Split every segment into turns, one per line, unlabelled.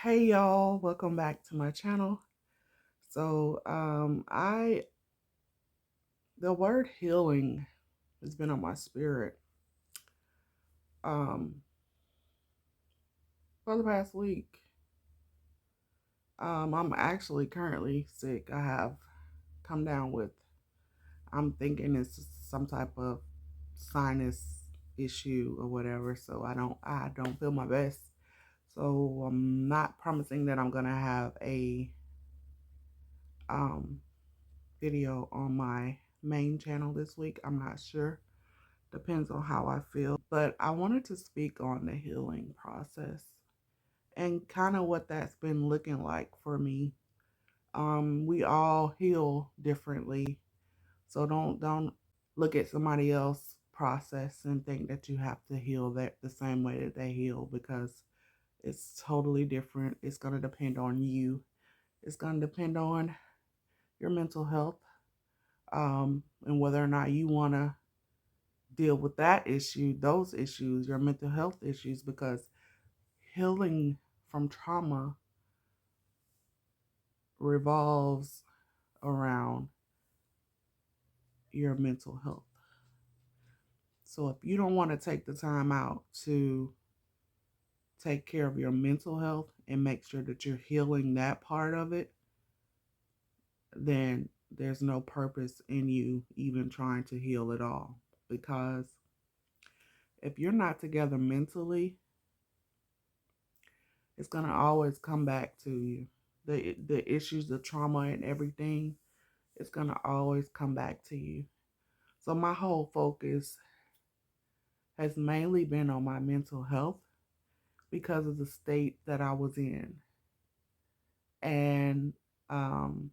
Hey y'all, welcome back to my channel. So, I the word healing has been on my spirit um for the past week. I'm actually currently sick. I have come down with I'm thinking it's some type of sinus issue or whatever, so I don't feel my best. So, I'm not promising that I'm going to have a um video on my main channel this week. I'm not sure. Depends on how I feel. But I wanted to speak on the healing process and kind of what that's been looking like for me. We all heal differently. So don't look at somebody else's process and think that you have to heal that the same way that they heal, because it's totally different. It's going to depend on you. It's going to depend on your mental health, and whether or not you want to deal with that issue, those issues, your mental health issues, because healing from trauma revolves around your mental health. So if you don't want to take the time out to take care of your mental health and make sure that you're healing that part of it, then there's no purpose in you even trying to heal at all. Because if you're not together mentally, it's going to always come back to you. The issues, the trauma and everything, it's going to always come back to you. So my whole focus has mainly been on my mental health because of the state that I was in. And um,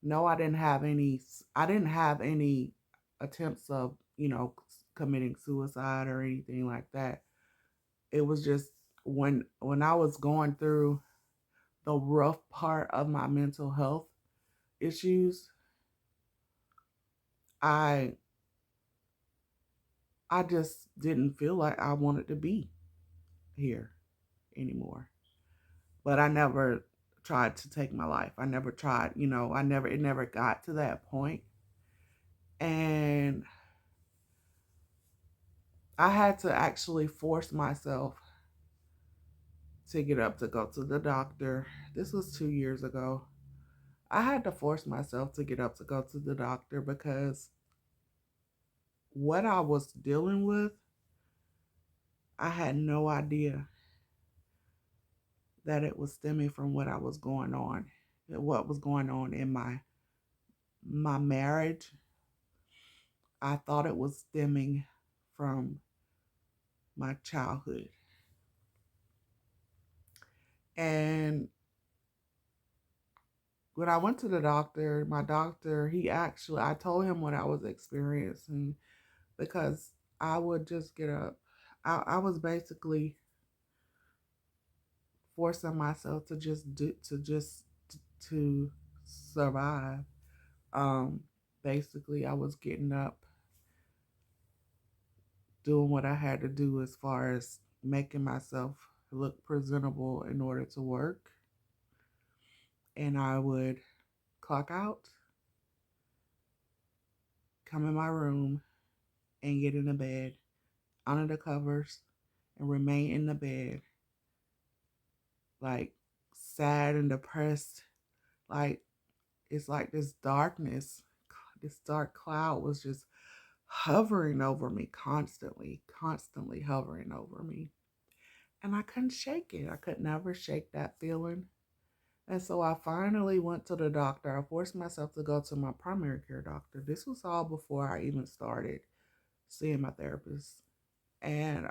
no, I didn't have any attempts of, committing suicide or anything like that. It was just when I was going through the rough part of my mental health issues, I I just didn't feel like I wanted to be here anymore. But I never tried to take my life. I never tried, it never got to that point. And I had to actually force myself to get up to go to the doctor. This was 2 years ago. I had to force myself to get up to go to the doctor because what I was dealing with, I had no idea that it was stemming from what was going on in my marriage. I thought it was stemming from my childhood. And when I went to the doctor, I told him what I was experiencing, because I would just get up. I was basically forcing myself to survive. Um, Basically, I was getting up, doing what I had to do as far as making myself look presentable in order to work. And I would clock out, come in my room, and get in the bed, under the covers, and remain in the bed, like sad and depressed. Like it's like this dark cloud was just hovering over me constantly hovering over me. And I couldn't shake it. I could never shake that feeling. And so I finally went to the doctor. I forced myself to go to my primary care doctor. This was all before I even started seeing my therapist. And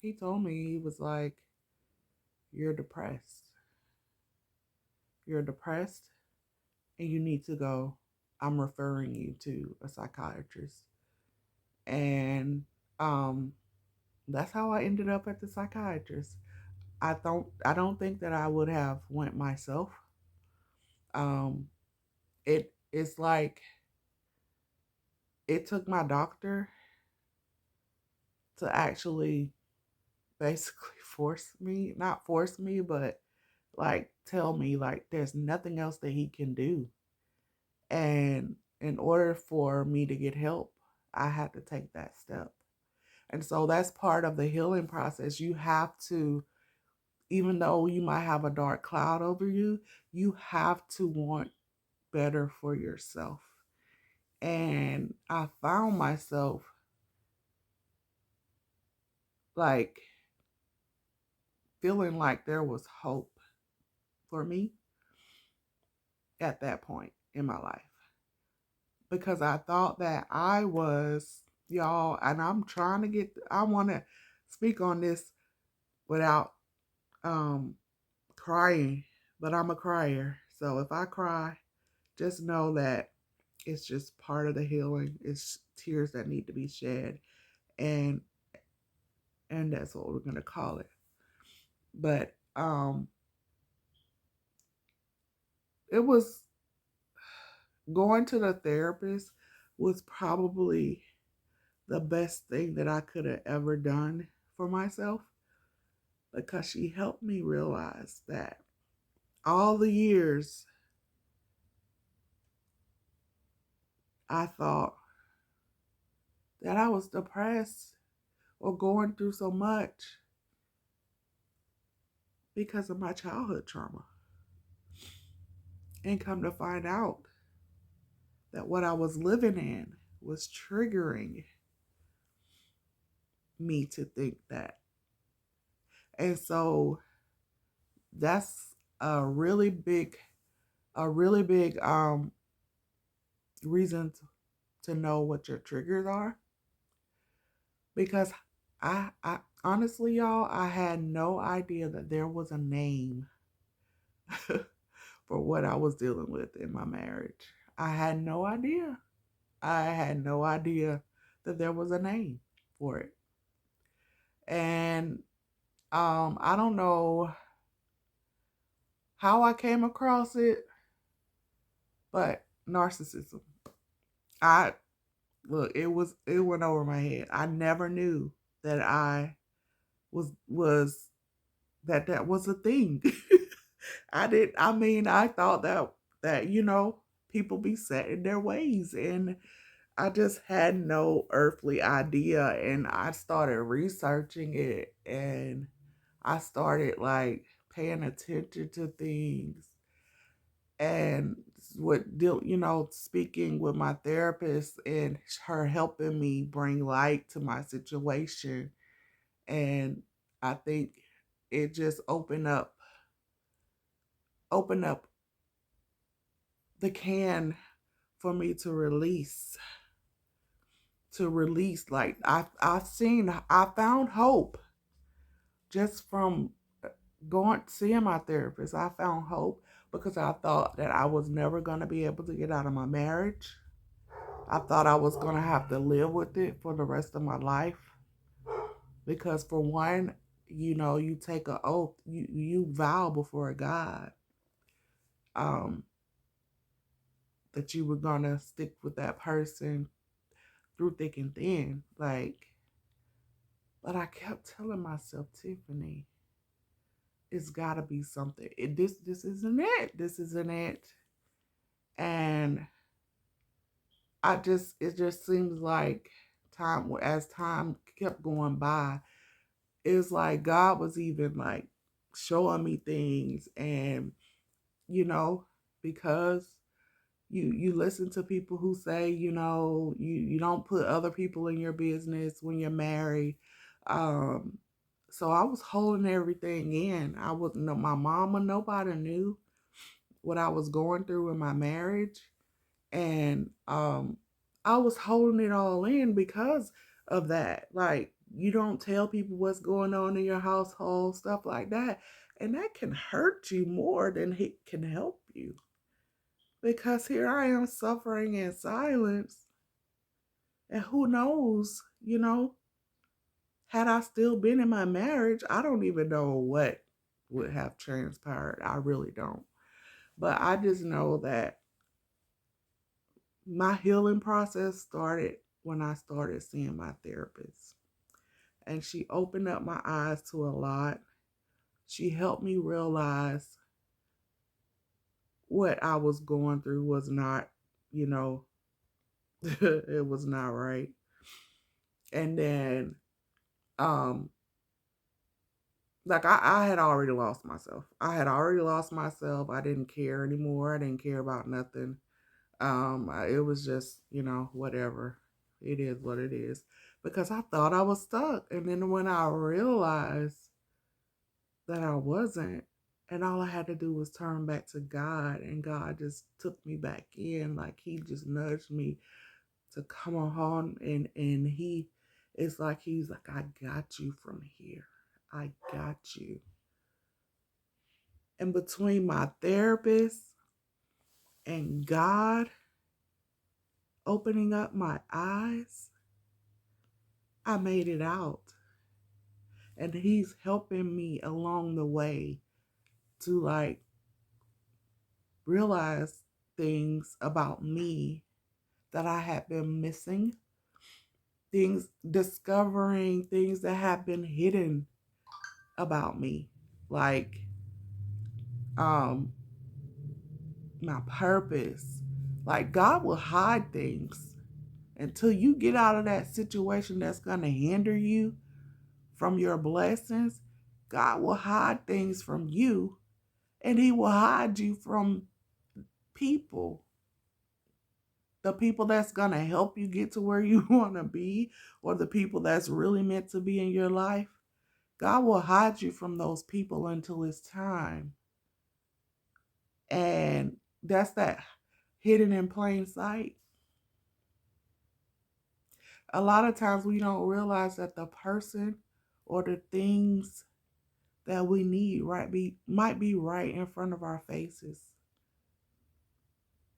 he told me, he was like, "You're depressed. You're depressed and you need to go. I'm referring you to a psychiatrist." And um that's how I ended up at the psychiatrist. I don't think that I would have went myself. Um it's like it took my doctor to actually basically not force me, but like tell me like there's nothing else that he can do. And in order for me to get help, I had to take that step. And so that's part of the healing process. You have to, even though you might have a dark cloud over you, you have to want better for yourself. And I found myself like feeling like there was hope for me at that point in my life, because I thought that I was, y'all, and I want to speak on this without um crying, but I'm a crier. So if I cry, just know that it's just part of the healing. It's tears that need to be shed, and that's what we're going to call it. But it was, going to the therapist was probably the best thing that I could have ever done for myself, because she helped me realize that all the years I thought that I was depressed or going through so much because of my childhood trauma. And come to find out that what I was living in was triggering me to think that. And so that's a really big, a really big reason to know what your triggers are. Because I honestly, y'all, I had no idea that there was a name for what I was dealing with in my marriage. I had no idea. I had no idea that there was a name for it. And I don't know how I came across it, but narcissism. I Look, it went over my head. I never knew that I was that was a thing. I thought that people be set in their ways, and I just had no earthly idea. And I started researching it, and I started like paying attention to things, and speaking with my therapist and her helping me bring light to my situation. And I think it just opened up the can for me to release. Like I found hope just from going seeing my therapist. I found hope because I thought that I was never going to be able to get out of my marriage. I thought I was going to have to live with it for the rest of my life, because for one, you take an oath, you vow before God, um that you were going to stick with that person through thick and thin. Like, but I kept telling myself, Tiffany, it's got to be something. This isn't it. This isn't it. And it just seems like as time kept going by, it's like God was even like showing me things. And you know because you listen to people who say, you don't put other people in your business when you're married. Um so I was holding everything in. I wasn't know My mama, nobody knew what I was going through in my marriage. And I was holding it all in because of that. Like, you don't tell people what's going on in your household, stuff like that. And that can hurt you more than it can help you. Because here I am suffering in silence. And who knows, had I still been in my marriage, I don't even know what would have transpired. I really don't. But I just know that my healing process started when I started seeing my therapist. And she opened up my eyes to a lot. She helped me realize what I was going through was not, you know, it was not right. And then, um, like I had already lost myself. I had already lost myself. I didn't care anymore. I didn't care about nothing. It was just, whatever. It is what it is. Because I thought I was stuck. And then when I realized that I wasn't, and all I had to do was turn back to God, and God just took me back in. Like he just nudged me to come on, and it's like he's like, I got you from here. I got you. And between my therapist and God opening up my eyes, I made it out. And he's helping me along the way to like realize things about me that I had been missing, things, discovering things that have been hidden about me, like my purpose. Like God will hide things until you get out of that situation that's going to hinder you from your blessings. God will hide things from you, and he will hide you from people. The people that's going to help you get to where you want to be, or the people that's really meant to be in your life. God will hide you from those people until it's time. And that's that hidden in plain sight. A lot of times we don't realize that the person or the things that we need might be right in front of our faces.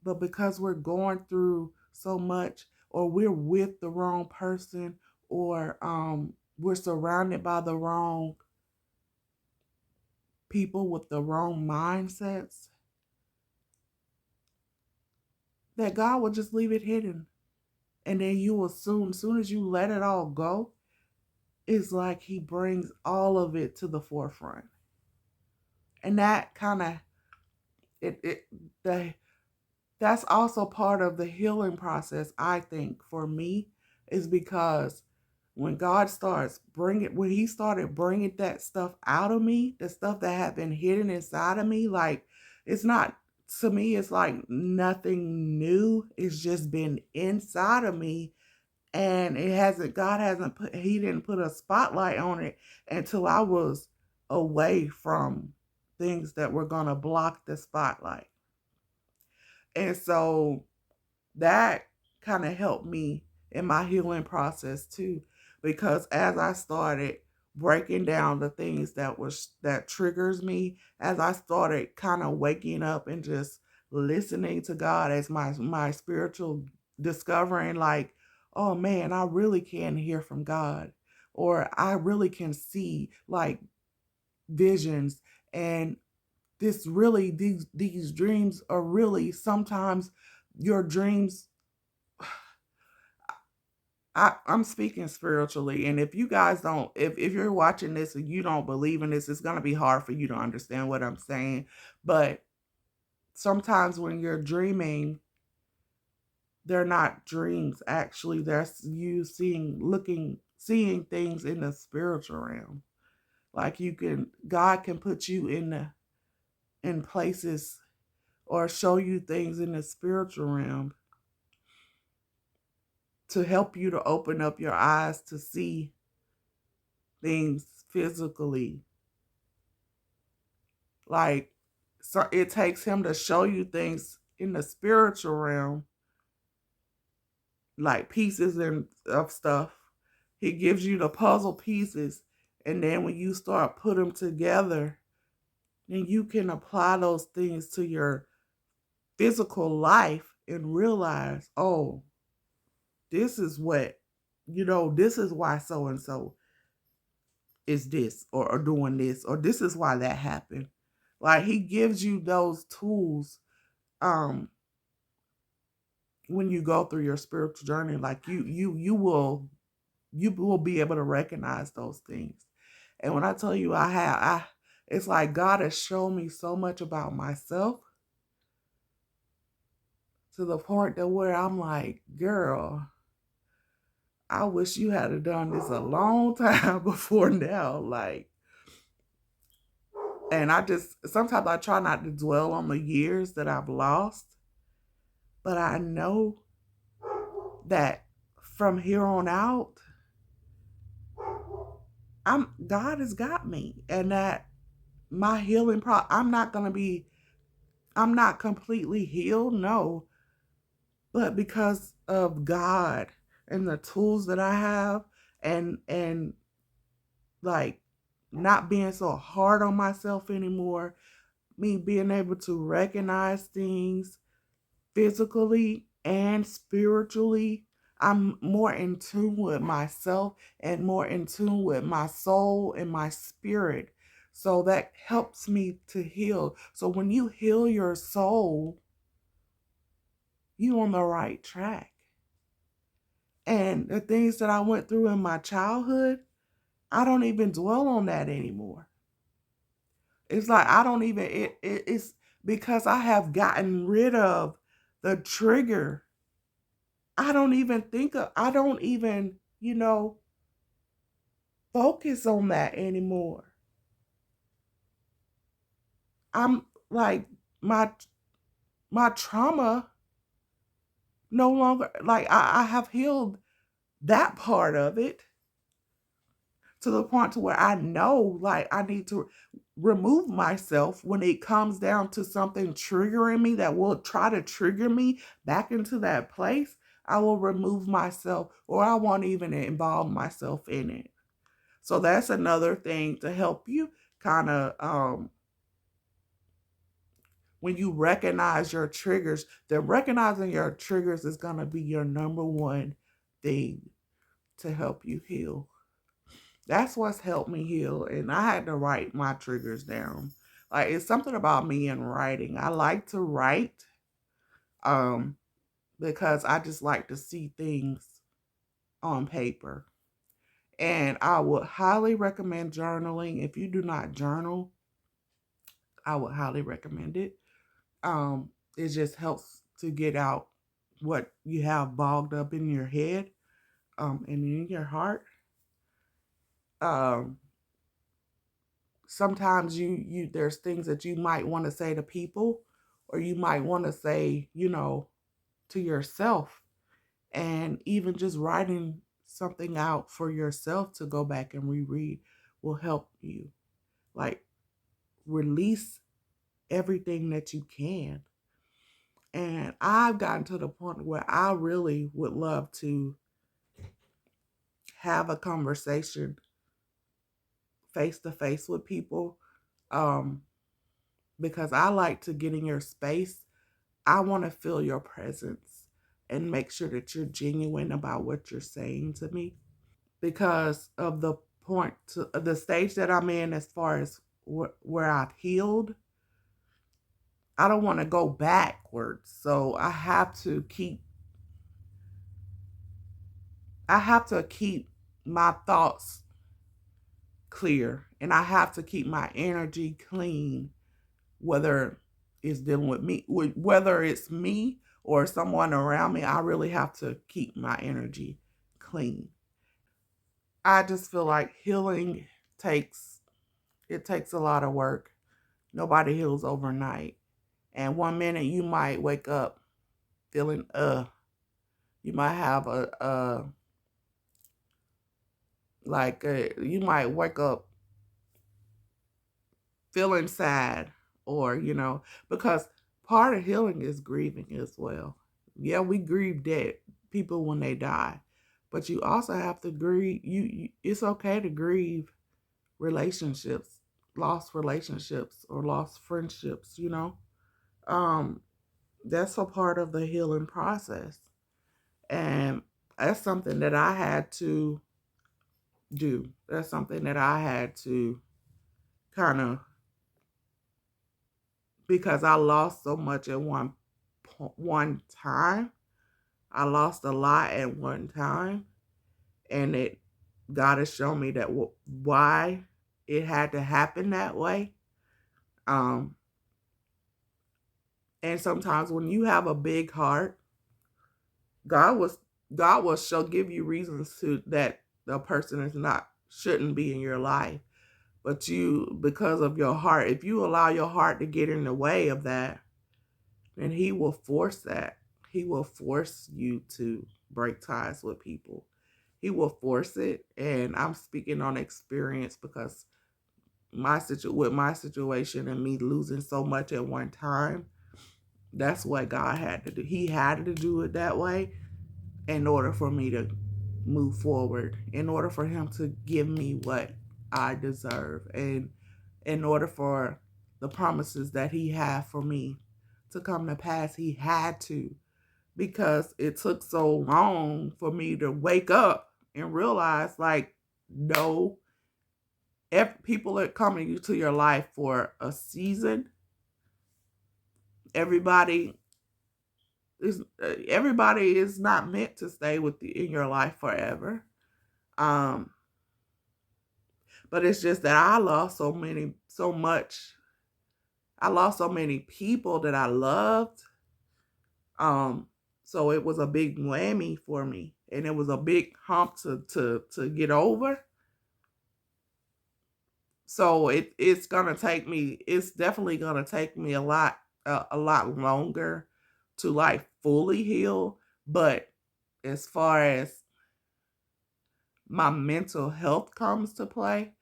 But because we're going through so much, or we're with the wrong person, or we're surrounded by the wrong people with the wrong mindsets, that God will just leave it hidden. And then you will soon as you let it all go, it's like he brings all of it to the forefront. And that kind of, that's also part of the healing process, I think, for me, is because when when he started bringing that stuff out of me, the stuff that had been hidden inside of me, like, it's not, to me, it's like nothing new. It's just been inside of me. And he didn't put a spotlight on it until I was away from things that were going to block the spotlight. And so that kind of helped me in my healing process too, because as I started breaking down the things that triggers me, as I started kind of waking up and just listening to God as my spiritual discovering, like, oh man, I really can hear from God, or I really can see like visions, and these dreams are really sometimes your dreams. I'm speaking spiritually, and if you guys don't, if you're watching this and you don't believe in this, it's going to be hard for you to understand what I'm saying. But sometimes when you're dreaming, they're not dreams. Actually, that's you seeing things in the spiritual realm. Like God can put you in places or show you things in the spiritual realm to help you to open up your eyes to see things physically. Like, so it takes him to show you things in the spiritual realm, like pieces of stuff. He gives you the puzzle pieces, and then when you start put them together, then you can apply those things to your physical life and realize, oh, this is this is why so and so is this, or doing this, or this is why that happened. Like, he gives you those tools when you go through your spiritual journey. Like, you will you will be able to recognize those things. And when I tell you it's like God has shown me so much about myself to the point that where I'm like, girl, I wish you had done this a long time before now. Like, and sometimes I try not to dwell on the years that I've lost, but I know that from here on out, God has got me, and that my I'm not completely healed, no, but because of God and the tools that I have, and like not being so hard on myself anymore, me being able to recognize things physically and spiritually. I'm more in tune with myself and more in tune with my soul and my spirit. So that helps me to heal. So when you heal your soul, you're on the right track. And the things that I went through in my childhood, I don't even dwell on that anymore. It's like I don't even, it's because I have gotten rid of the trigger. I don't even, focus on that anymore. I'm like, my my trauma no longer, like I have healed that part of it to the point to where I know like I need to remove myself when it comes down to something triggering me that will try to trigger me back into that place. I will remove myself, or I won't even involve myself in it. So that's another thing to help you kind of when you recognize your triggers, then recognizing your triggers is going to be your number one thing to help you heal. That's what's helped me heal. And I had to write my triggers down. Like it's something about me in writing. I like to write um because I just like to see things on paper. And I would highly recommend journaling. If you do not journal, I would highly recommend it. It just helps to get out what you have bogged up in your head, and in your heart. Um, Sometimes you there's things that you might want to say to people, or you might want to say, to yourself, and even just writing something out for yourself to go back and reread will help you. Like release everything that you can. And I've gotten to the point where I really would love to have a conversation face to face with people, um, because I like to get in your space. I want to feel your presence and make sure that you're genuine about what you're saying to me because of the stage that I'm in as far as where I've healed. I don't want to go backwards. So I have to keep my thoughts clear, and I have to keep my energy clean, whether it's dealing with me, whether it's me or someone around me. I really have to keep my energy clean. I just feel like healing takes takes a lot of work. Nobody heals overnight. And one minute you might wake up feeling you might have you might wake up feeling sad, or because part of healing is grieving as well. Yeah, we grieve dead people when they die, but you also have to grieve. It's okay to grieve relationships, lost relationships, or lost friendships. Um, that's a part of the healing process, and that's something that I had to do. That's something that I had to kind of, because I lost so much at one time. I lost a lot at one time, and God has shown me that why it had to happen that way. Um, and sometimes when you have a big heart, God was God will shall give you reasons to that the person is not shouldn't be in your life. But you, because of your heart, if you allow your heart to get in the way of that, then he will force that. He will force you to break ties with people. He will force it. And I'm speaking on experience because with my situation and me losing so much at one time, that's what God had to do. He had to do it that way in order for me to move forward, in order for him to give me what I deserve, and in order for the promises that he had for me to come to pass. He had to, because it took so long for me to wake up and realize, like, no, people are coming to your life for a season. Everybody is not meant to stay with you in your life forever. Um, but it's just that I lost I lost so many people that I loved. So it was a big whammy for me, and it was a big hump to get over. So it's definitely gonna take me a lot longer to like fully heal. But as far as my mental health comes to play,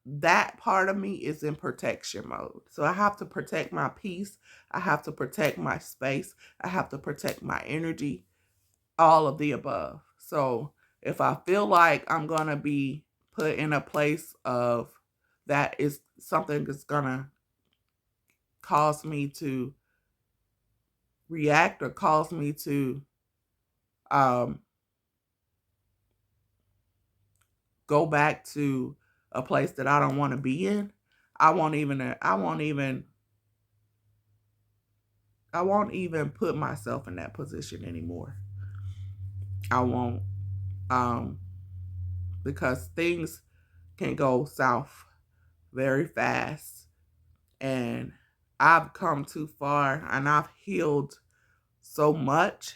that part of me is in protection mode. So I have to protect my peace. I have to protect my space. I have to protect my energy, all of the above. So if I feel like I'm going to be put in a place of that is something that's going to cause me to react or cause me to um, go back to a place that I don't want to be in, I won't even put myself in that position anymore. I won't, um, because things can go south very fast, and I've come too far, and I've healed so much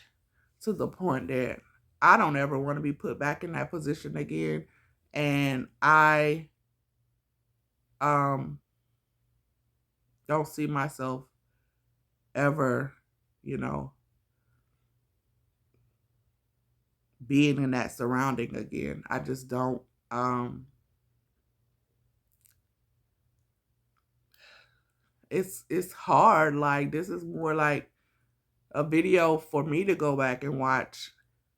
to the point that I don't ever want to be put back in that position again. And I um don't see myself ever, you know, being in that surrounding again. I just don't. It's hard. Like, this is more like a video for me to go back and watch,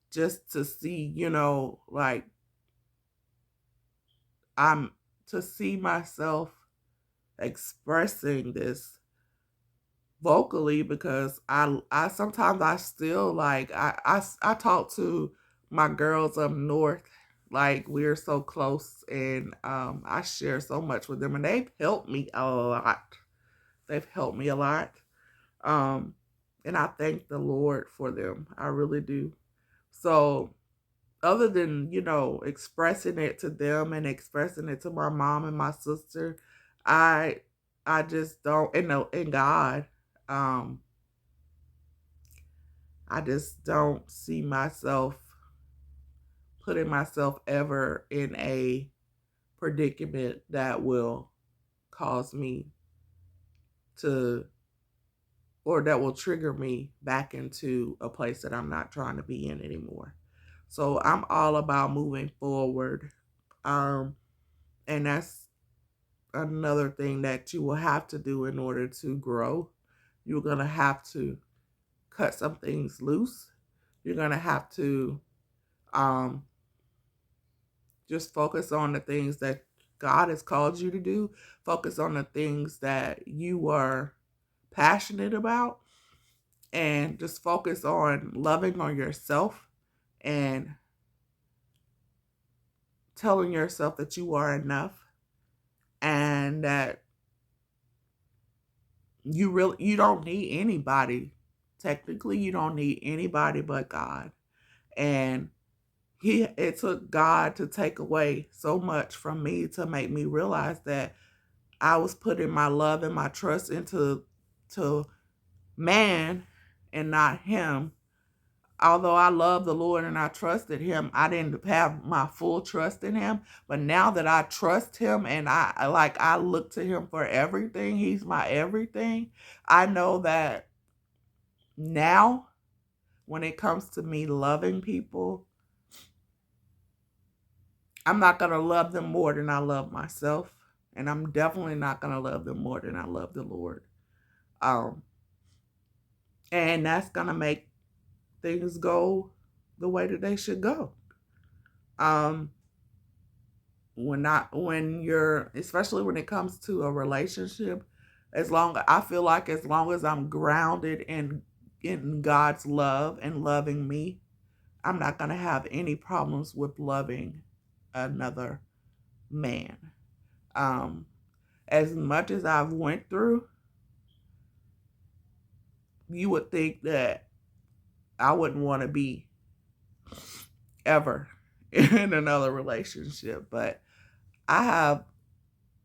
just to see, like, I'm to see myself expressing this vocally, because I sometimes I still like I talk to my girls up north, like we're so close, and I share so much with them, and they've helped me a lot. They've helped me a lot. Um and I thank the Lord for them. I really do. So other than, expressing it to them and expressing it to my mom and my sister, I I just don't, and God, um, I just don't see myself putting myself ever in a predicament that will cause me to, or that will trigger me back into a place that I'm not trying to be in anymore. So I'm all about moving forward. Um, and that's another thing that you will have to do in order to grow. You're going to have to cut some things loose. You're going to have to um, just focus on the things that God has called you to do. Focus on the things that you are passionate about, and just focus on loving on yourself and telling yourself that you are enough, and that you don't need anybody. Technically, you don't need anybody but God. And it took God to take away so much from me to make me realize that I was putting my love and my trust into to man and not him. Although I love the Lord and I trusted him, I didn't have my full trust in him. But now that I trust him and I look to him for everything, he's my everything. I know that now when it comes to me loving people, I'm not going to love them more than I love myself. And I'm definitely not going to love them more than I love the Lord. Um, and that's going to make things go the way that they should go. Um, when you're, especially when it comes to a relationship, I feel like as long as I'm grounded in God's love and loving me, I'm not going to have any problems with loving another man. Um, as much as I've went through, you would think that I wouldn't want to be ever in another relationship, but I have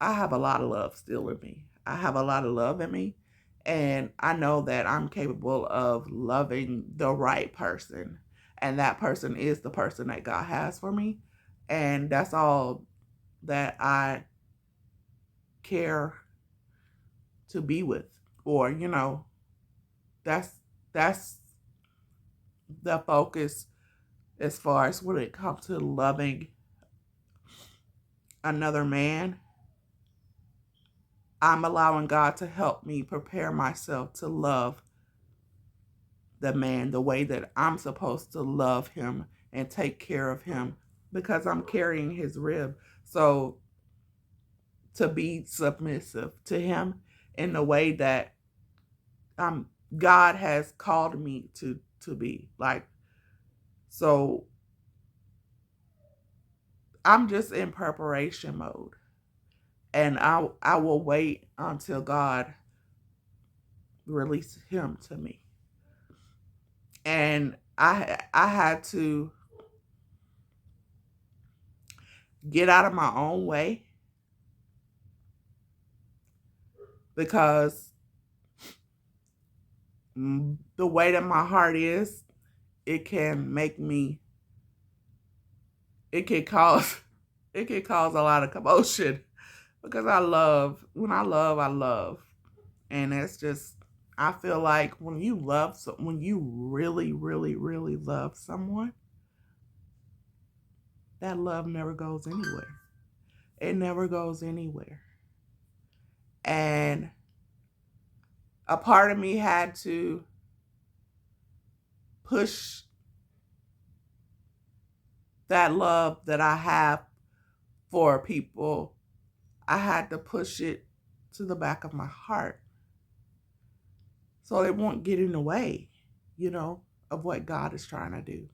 I have a lot of love still in me. I have a lot of love in me, and I know that I'm capable of loving the right person, and that person is the person that God has for me, and that's all that I care to be with, or that's that's the focus as far as when it comes to loving another man. I'm allowing God to help me prepare myself to love the man the way that I'm supposed to love him and take care of him because I'm carrying his rib. So to be submissive to him in the way that God has called me to be. Like, so I'm just in preparation mode. And I will wait until God releases him to me. And I had to get out of my own way because the way that my heart is, it can make me, it can cause, it can cause a lot of commotion because when I love, I love. And it's just, I feel like when you love, when you really, really, really love someone, that love never goes anywhere. It never goes anywhere. And a part of me had to push that love that I have for people. I had to push it to the back of my heart so it won't get in the way, of what God is trying to do.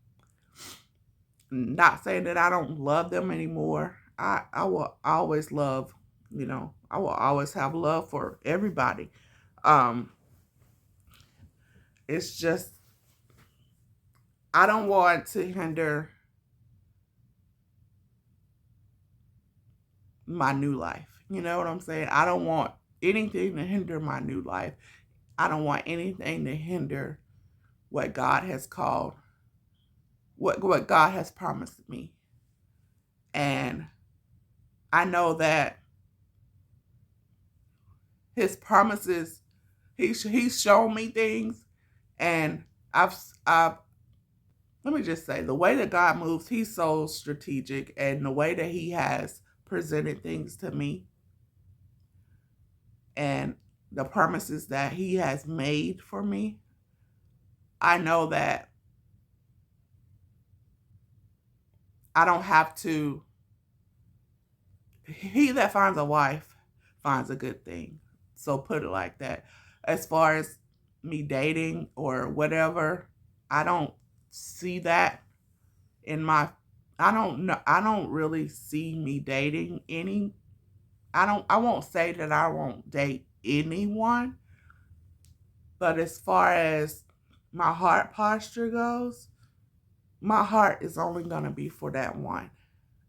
Not saying that I don't love them anymore. I will always love, I will always have love for everybody. Um, it's just, I don't want to hinder my new life. You know what I'm saying? I don't want anything to hinder my new life. I don't want anything to hinder what God has called, what God has promised me. And I know that his promises, he's shown me things, and I've let me just say, the way that God moves, he's so strategic, and the way that he has presented things to me and the promises that he has made for me, I know that I don't have to. He that finds a wife finds a good thing. So put it like that. As far as me dating or whatever, I don't see that in my, I don't know, I don't really see me dating any. I won't say that I won't date anyone, but as far as my heart posture goes, my heart is only going to be for that one.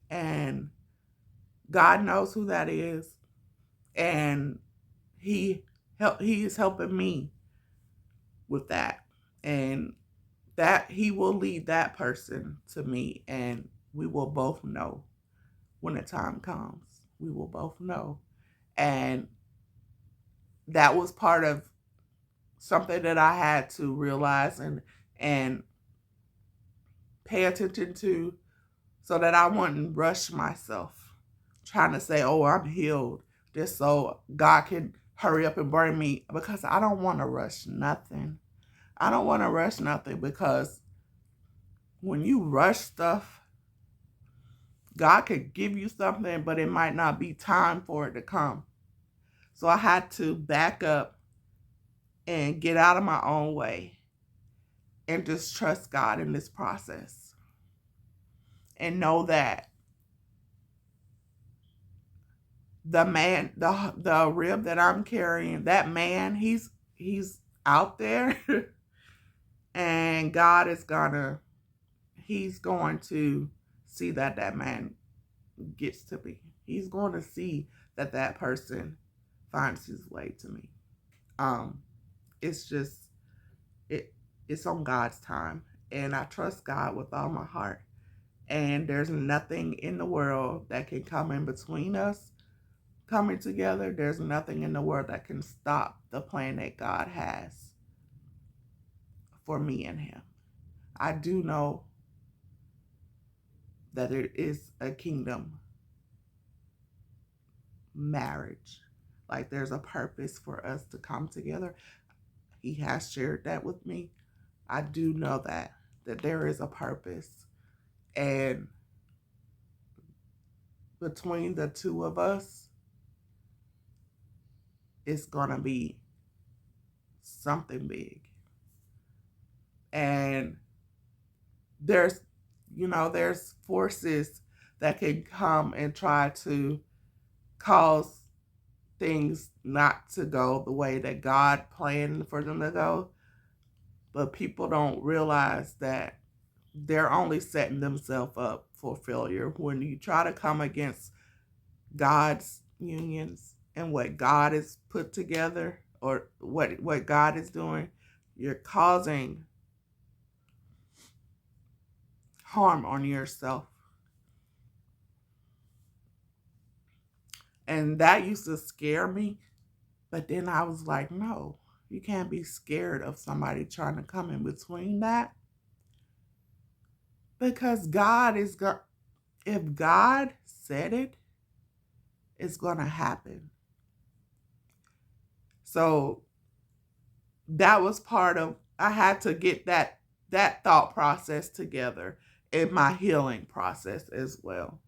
And God knows who that is. And he is helping me with that. And that he will lead that person to me, and we will both know when the time comes. We will both know. And that was part of something that I had to realize and pay attention to, so that I wouldn't rush myself trying to say, oh, I'm healed, just so God can hurry up and bring me, because I don't want to rush nothing. I don't want to rush nothing, because when you rush stuff, God could give you something, but it might not be time for it to come. So I had to back up and get out of my own way and just trust God in this process. And know that the man, the rib that I'm carrying, that man, he's out there. And God is he's going to see that that man gets to me. He's going to see that that person finds his way to me. It's just, it's on God's time. And I trust God with all my heart. And there's nothing in the world that can come in between us coming together. There's nothing in the world that can stop the plan that God has for me and him. I do know that it is a kingdom marriage. Like, there's a purpose for us to come together. He has shared that with me. I do know that there is a purpose. And between the two of us, it's going to be something big. And there's forces that can come and try to cause things not to go the way that God planned for them to go. But people don't realize that they're only setting themselves up for failure. When you try to come against God's unions and what God has put together, or what God is doing, you're causing harm on yourself. And that used to scare me. But then I was like, no, you can't be scared of somebody trying to come in between that. Because God is going, if God said it, it's going to happen. So that was part of, I had to get that thought process together in my healing process as well.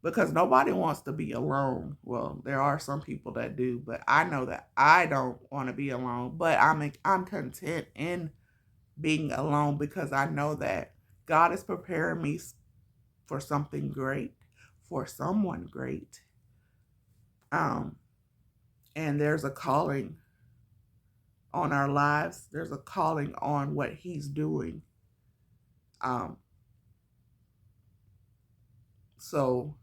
Because nobody wants to be alone. Well, there are some people that do, but I know that I don't want to be alone. But I'm content in being alone, because I know that God is preparing me for something great, for someone great. And there's a calling on our lives. There's a calling on what he's doing. So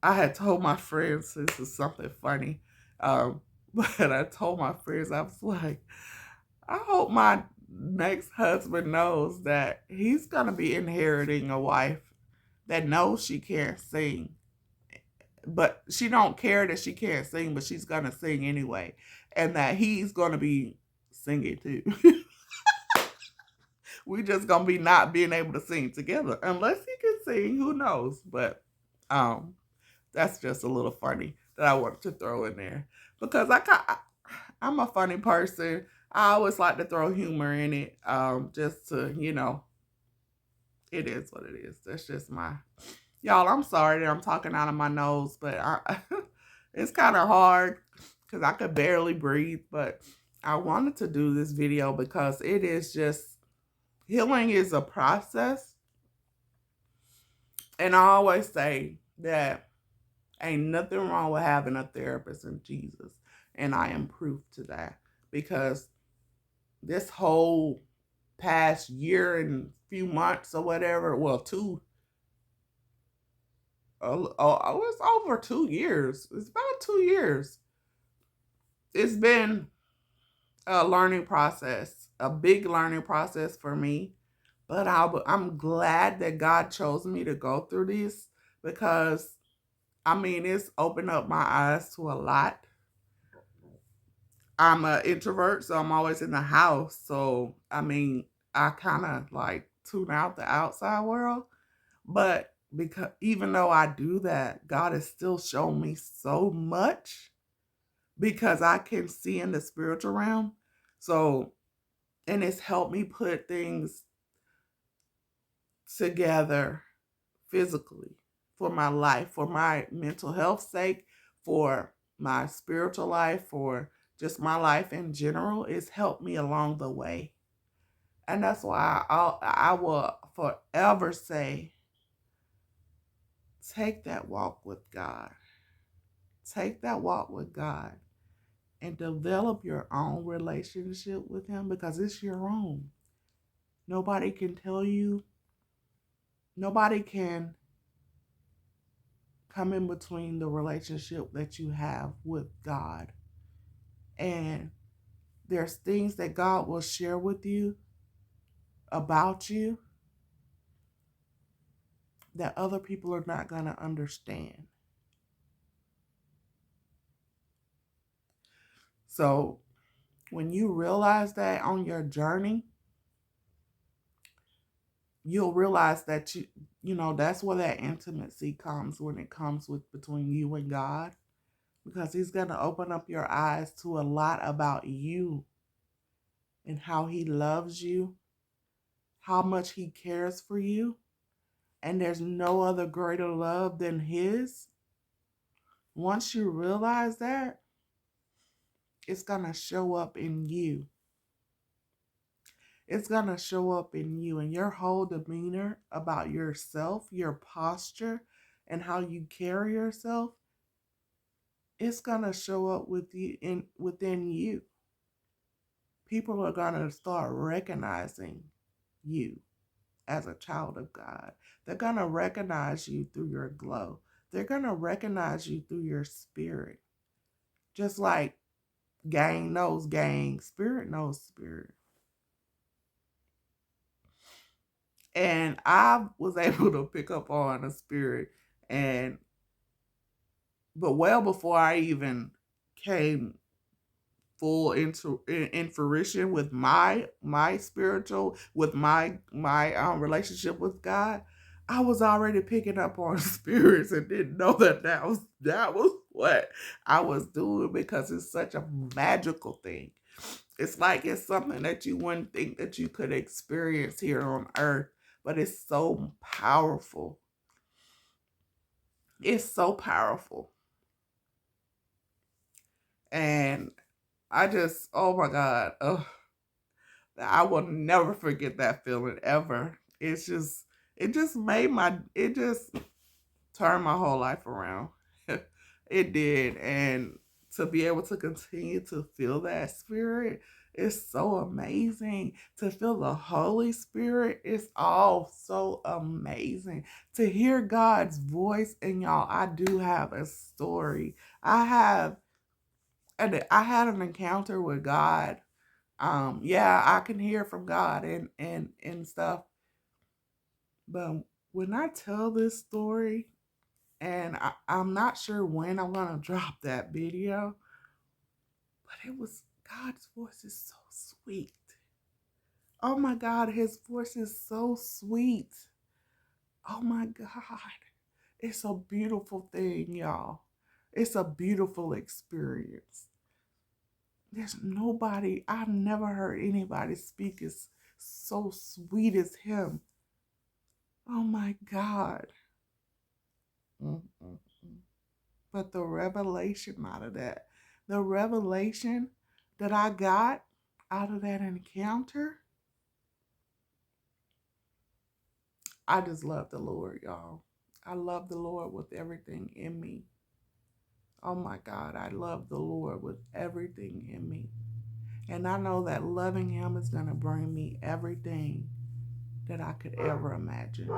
I had told my friends, this is something funny, but I told my friends, I was like, I hope my next husband knows that he's going to be inheriting a wife that knows she can't sing. But she don't care that she can't sing, but she's going to sing anyway. And that he's going to be singing too. We just going to be not being able to sing together. Unless he can sing, who knows? But that's just a little funny that I wanted to throw in there. Because I'm a funny person. I always like to throw humor in it. Just to, it is what it is. That's just y'all, I'm sorry that I'm talking out of my nose, but it's kind of hard because I could barely breathe. But I wanted to do this video because it is just, healing is a process. And I always say that ain't nothing wrong with having a therapist in Jesus. And I am proof to that. Because this whole past year and few months or whatever. Well, it's over 2 years. It's about 2 years. It's been a learning process, a big learning process for me. But I'm glad that God chose me to go through this because, I mean, it's opened up my eyes to a lot. I'm an introvert, so I'm always in the house. So, I mean, I kind of like tune out the outside world. But because even though I do that, God has still shown me so much because I can see in the spiritual realm. So, and it's helped me put things together physically for my life, for my mental health sake, for my spiritual life, for just my life in general. It's helped me along the way. And that's why I will forever say, take that walk with God. Take that walk with God and develop your own relationship with Him because it's your own. Nobody can tell you, nobody can come in between the relationship that you have with God. And there's things that God will share with you about you that other people are not going to understand. So when you realize that on your journey, you'll realize that you know that's where that intimacy comes, when it comes with between you and God, because He's going to open up your eyes to a lot about you and how He loves you, how much He cares for you, and there's no other greater love than His. Once you realize that, it's going to show up in you. It's going to show up in you and your whole demeanor about yourself, your posture, and how you carry yourself. It's going to show up with you within you. People are going to start recognizing you as a child of God. They're going to recognize you through your glow. They're going to recognize you through your spirit. Just like gang knows gang, spirit knows spirit. And I was able to pick up on a spirit, and but well before I even came full into in fruition with my spiritual, with my relationship with God, I was already picking up on spirits and didn't know that was what I was doing, because it's such a magical thing. It's like it's something that you wouldn't think that you could experience here on earth, but it's so powerful. It's so powerful. And I just, oh my God, I will never forget that feeling ever. It just turned my whole life around. It did. And to be able to continue to feel that spirit is so amazing. To feel the Holy Spirit is all so amazing. To hear God's voice, and y'all, I do have a story. I had an encounter with God. Yeah, I can hear from God and stuff. But when I tell this story, and I'm not sure when I'm gonna drop that video, but it was, God's voice is so sweet. Oh my God, His voice is so sweet. Oh my God. It's a beautiful thing, y'all. It's a beautiful experience. There's nobody, I've never heard anybody speak as so sweet as Him. Oh my God. Mm-mm. But the revelation out of that, the revelation that I got out of that encounter, I just love the Lord, y'all. I love the Lord with everything in me. Oh my God, I love the Lord with everything in me. And I know that loving him is going to bring me everything that I could ever imagine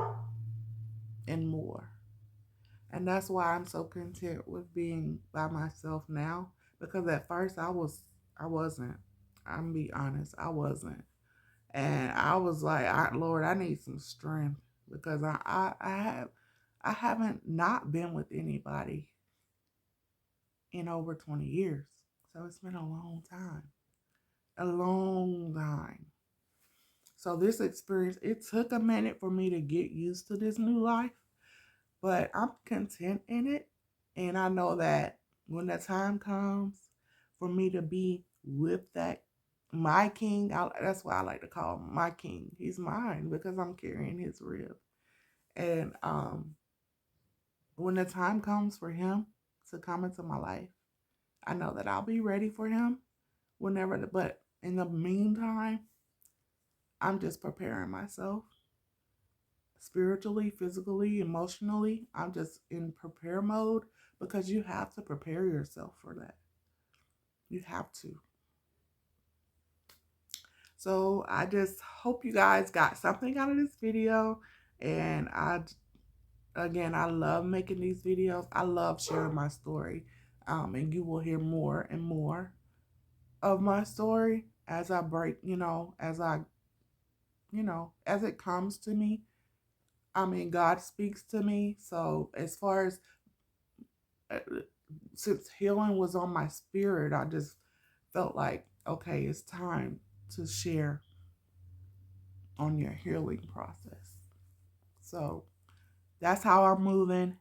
and more. And that's why I'm so content with being by myself now. Because at first I wasn't. I'm gonna be honest, I wasn't. And I was like, Lord, I need some strength because I haven't not been with anybody in over 20 years. So it's been a long time. A long time. So this experience, it took a minute for me to get used to this new life, but I'm content in it. And I know that when the time comes for me to be with that, my king, that's why I like to call him my king. He's mine because I'm carrying his rib. And when the time comes for him to come into my life, I know that I'll be ready for him but in the meantime, I'm just preparing myself spiritually, physically, emotionally. I'm just in prepare mode because you have to prepare yourself for that. You have to. So I just hope you guys got something out of this video. And I love making these videos. I love sharing my story. And you will hear more and more of my story as I break, as it comes to me. I mean, God speaks to me. So as far as uh, since healing was on my spirit, I just felt like, okay, it's time to share on your healing process. So that's how I'm moving.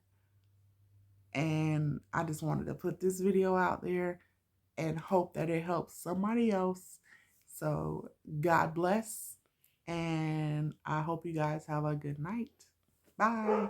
And I just wanted to put this video out there and hope that it helps somebody else. So God bless. And I hope you guys have a good night. Bye.